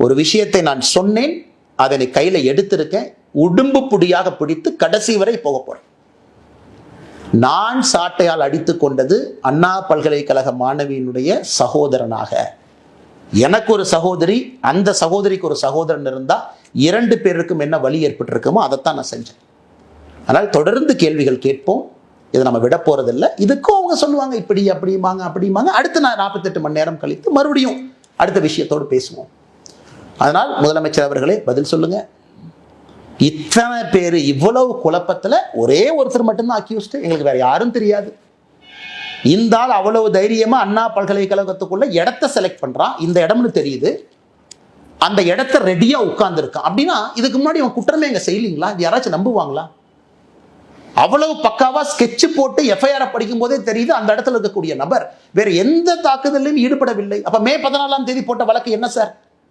ஒரு விஷயத்தை நான் சொன்னேன், அதனை கையில எடுத்திருக்கேன், உடும்பு புடியாக பிடித்து கடைசி வரை போக போறேன். நான் சாட்டையால் அடித்து கொண்டது அண்ணா பல்கலைக்கழக மாணவியினுடைய சகோதரனாக. எனக்கு ஒரு சகோதரி, அந்த சகோதரிக்கு ஒரு சகோதரன் இருந்தா 2 பேருக்கும் என்ன வழி ஏற்பட்டிருக்குமோ அதைத்தான் நான் செஞ்சேன். அதனால் தொடர்ந்து கேள்விகள் கேட்போம். இதை நம்ம விட போறதில்லை. இதுக்கும் அவங்க சொல்லுவாங்க இப்படி அப்படிமாங்க அப்படிமாங்க. அடுத்து நான் 48 மணி நேரம் கழித்து மறுபடியும் அடுத்த விஷயத்தோடு பேசுவோம். அதனால் முதலமைச்சர் அவர்களே பதில் சொல்லுங்க. இத்தனை பேர் இவ்வளவு குழப்பத்துல ஒரே ஒருத்தர் மட்டும்தான் அக்யூஸ்ட், எங்களுக்கு வேற யாரும் தெரியாது. இந்த ஆள் அவ்வளவு தைரியமா அண்ணா பல்கலைக்கழகத்துக்குள்ள இடத்தை செலக்ட் பண்றான், இந்த இடம்னு தெரியுது, அந்த இடத்த ரெடியா உட்கார்ந்து இருக்கான். அப்படின்னா இதுக்கு முன்னாடி அவன் குற்றமே எங்க செய்யலீங்களா? யாராச்சும் நம்புவாங்களா? அவ்வளவு பக்காவா ஸ்கெட்ச் போட்டு எஃப்ஐஆர் படிக்கும் போதே தெரியுது அந்த இடத்துல இருக்கக்கூடிய நபர் வேற எந்த தாக்குதலையும் ஈடுபடவில்லை. அப்ப மே 14ஆம் தேதி போட்ட வழக்கு என்ன சார்?